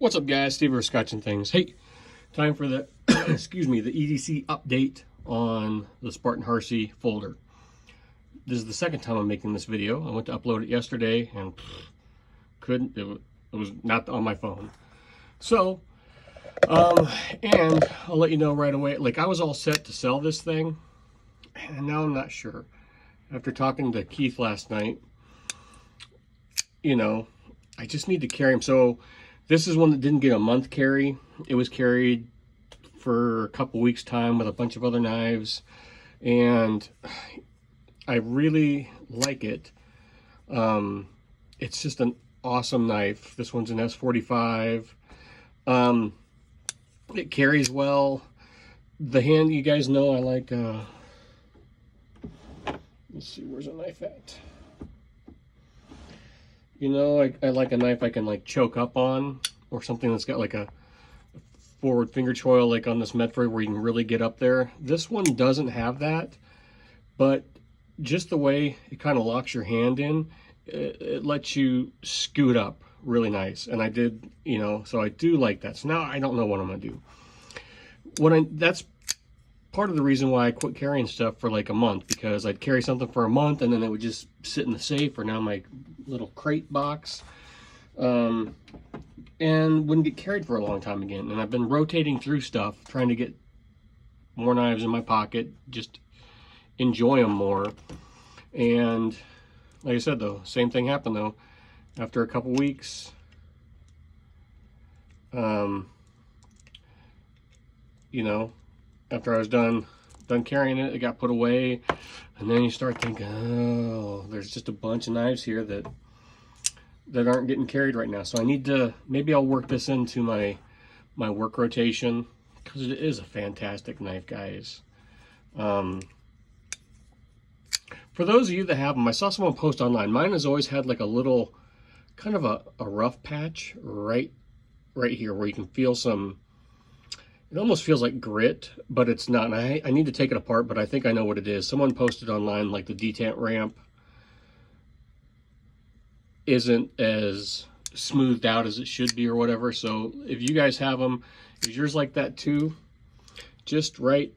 What's up, guys? Steve, Scotch and Things. Hey, time for the excuse me, the EDC update on the Spartan Harsey folder. This is the second time I'm making this video. I went to upload it yesterday and couldn't. It was not on my phone. So, and I'll let you know right away. Like, I was all set to sell this thing, and now I'm not sure. After talking to Keith last night, you know, I just need to carry him. So this is one that didn't get a month carry. It was carried for a couple weeks time with a bunch of other knives, and I really like it. It's just an awesome knife. This one's an S45. It carries well. The hand, you guys know I like, let's see, where's a knife at? You know, I like a knife I can like choke up on, or something that's got like a forward finger choil like on this Medford where you can really get up there. This one doesn't have that, but just the way it kind of locks your hand in, it lets you scoot up really nice. And I did, you know, so I do like that. So now I don't know what I'm gonna do. That's part of the reason why I quit carrying stuff for like a month, because I'd carry something for a month and then it would just sit in the safe or now my little crate box, and wouldn't get carried for a long time again. And I've been rotating through stuff, trying to get more knives in my pocket, just enjoy them more. And like I said, though, same thing happened though. After a couple weeks, you know, after I was done carrying it, it got put away, and then you start thinking, oh, there's just a bunch of knives here that aren't getting carried right now. So I need to, maybe I'll work this into my work rotation, because it is a fantastic knife, guys. For those of you that have them, I saw someone post online, mine has always had like a little kind of a rough patch right here where you can feel some. It almost feels like grit, but it's not. And I need to take it apart, but I think I know what it is. Someone posted online like the detent ramp isn't as smoothed out as it should be or whatever. So if you guys have them, is yours like that too? Just right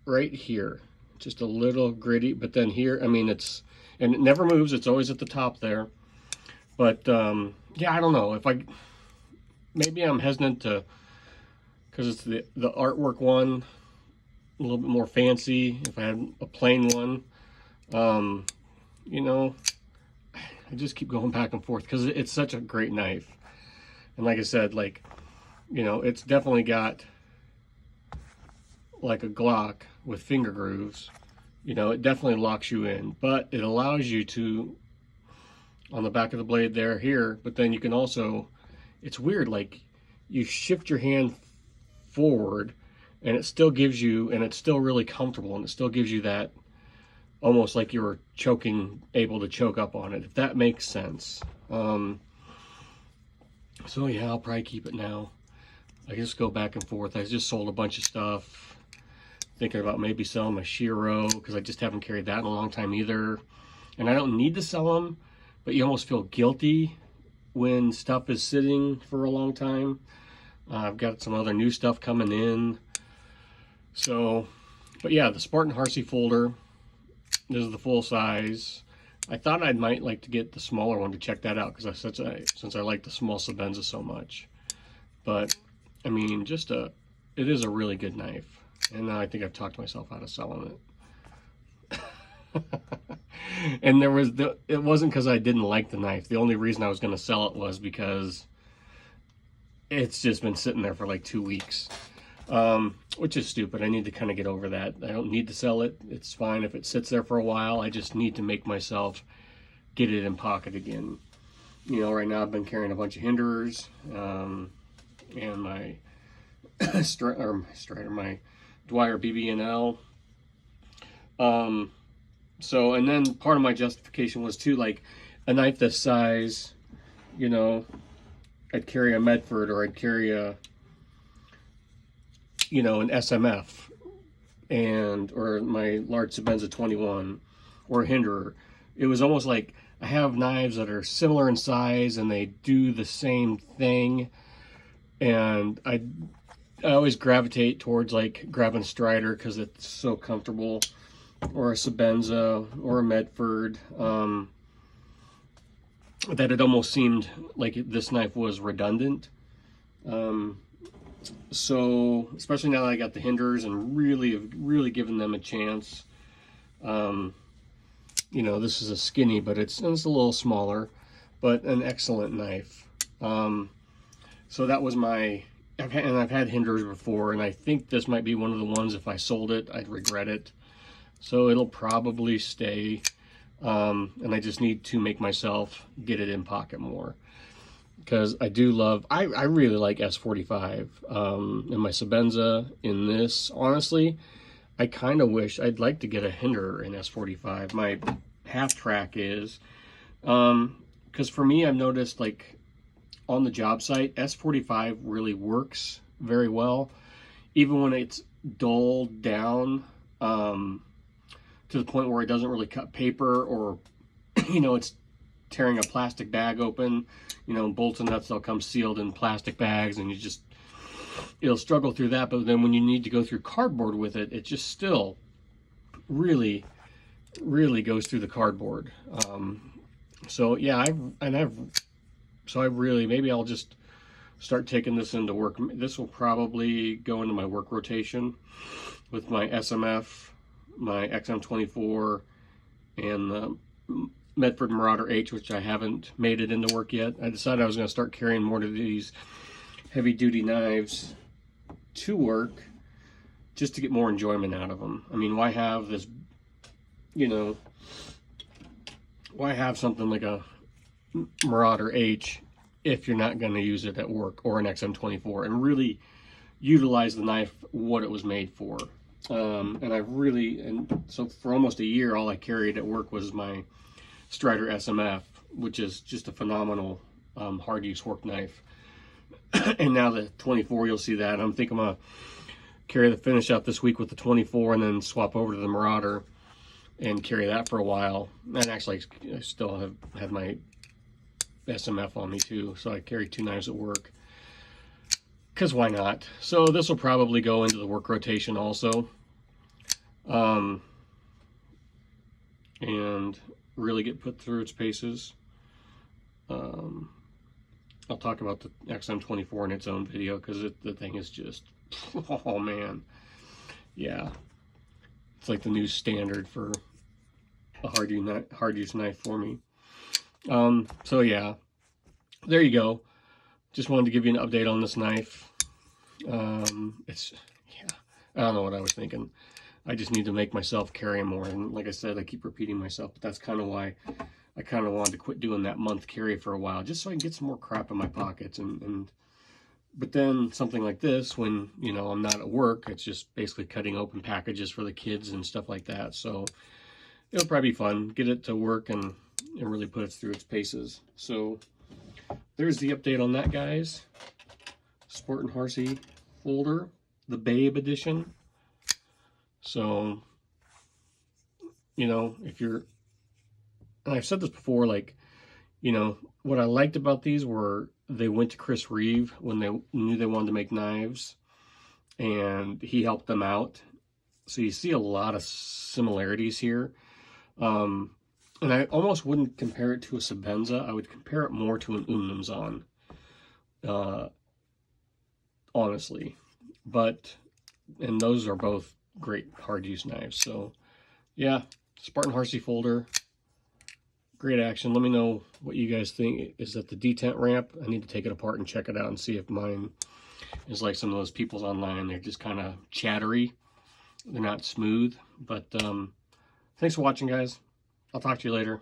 here. Just a little gritty, but then here, I mean, and it never moves. It's always at the top there. But yeah, I don't know. Maybe I'm hesitant to, because it's the artwork one, a little bit more fancy. If I had a plain one, you know, I just keep going back and forth because it's such a great knife. And like I said, like, you know, it's definitely got like a Glock with finger grooves. You know, it definitely locks you in, but it allows you to, on the back of the blade there, here, but then you can also, it's weird, like you shift your hand forward and it still gives you, and it's still really comfortable, and it still gives you that almost like you were able to choke up on it, if that makes sense. So yeah, I'll probably keep it now. I just go back and forth. I just sold a bunch of stuff, thinking about maybe selling my Shiro, because I just haven't carried that in a long time either. And I don't need to sell them, but you almost feel guilty when stuff is sitting for a long time. I've got some other new stuff coming in. So, but yeah, the Spartan Harsey folder, this is the full size. I thought I might like to get the smaller one to check that out, because since I like the small Sabenza so much. But I mean, it is a really good knife. And now I think I've talked myself out of selling it. And it wasn't because I didn't like the knife. The only reason I was going to sell it was because it's just been sitting there for like 2 weeks, which is stupid. I need to kind of get over that. I don't need to sell it. It's fine if it sits there for a while. I just need to make myself get it in pocket again. You know, right now I've been carrying a bunch of hinderers, and my my Dwyer BB&L. So, and then part of my justification was too, like, a knife this size, you know, I'd carry a Medford, or I'd carry a, you know, an SMF, or my large Sabenza 21, or a hinderer. It was almost like I have knives that are similar in size and they do the same thing, and I always gravitate towards like grabbing a Strider because it's so comfortable, or a Sebenza or a Medford, that it almost seemed like this knife was redundant. So especially now that I got the Hinders and really given them a chance. You know, this is a skinny, but it's a little smaller, but an excellent knife. So that was my, I've had Hinders before, and I think this might be one of the ones, if I sold it, I'd regret it. So it'll probably stay, and I just need to make myself get it in pocket more, because I do love, I really like S45, and my Sebenza in this. Honestly, I kind of wish, I'd like to get a Hinder in S45. My half track is, because for me, I've noticed, like, on the job site, S45 really works very well, even when it's dulled down, to the point where it doesn't really cut paper, or, you know, it's tearing a plastic bag open. You know, bolts and nuts, they'll come sealed in plastic bags, and it'll struggle through that. But then when you need to go through cardboard with it, it just still really goes through the cardboard. So yeah, maybe I'll just start taking this into work. This will probably go into my work rotation with my SMF, my XM24, and the Medford Marauder H, which I haven't made it into work yet. I decided I was going to start carrying more of these heavy duty knives to work, just to get more enjoyment out of them. I mean, why have this, you know, why have something like a Marauder H if you're not going to use it at work, or an XM24, and really utilize the knife what it was made for. And so for almost a year, all I carried at work was my Strider SMF, which is just a phenomenal hard use work knife. And now the 24, you'll see that. I'm thinking I'm gonna carry the finish out this week with the 24, and then swap over to the Marauder and carry that for a while. And actually, I still have my SMF on me too, so I carry two knives at work, because why not? So this will probably go into the work rotation also, and really get put through its paces. I'll talk about the XM24 in its own video, because the thing is just, oh man, yeah, it's like the new standard for a hard use knife for me. So yeah, there you go. Just wanted to give you an update on this knife. Yeah, I don't know what I was thinking. I just need to make myself carry more, and like I said, I keep repeating myself, but that's kind of why I kind of wanted to quit doing that month carry for a while, just so I can get some more crap in my pockets. But then something like this, when, you know, I'm not at work, it's just basically cutting open packages for the kids and stuff like that. So it'll probably be fun, get it to work and really put it through its paces. So there's the update on that, guys. Spartan Harsey folder, the Babe edition. So, you know, if you're, and I've said this before, like, you know, what I liked about these were they went to Chris Reeve when they knew they wanted to make knives, and he helped them out. So you see a lot of similarities here. And I almost wouldn't compare it to a Sebenza. I would compare it more to an Unumzan, honestly. And those are both great hard use knives. So yeah, Spartan Harsey folder, great action. Let me know what you guys think. Is that the detent ramp? I need to take it apart and check it out and see if mine is like some of those people's online. They're just kind of chattery. They're not smooth. But thanks for watching, guys. I'll talk to you later.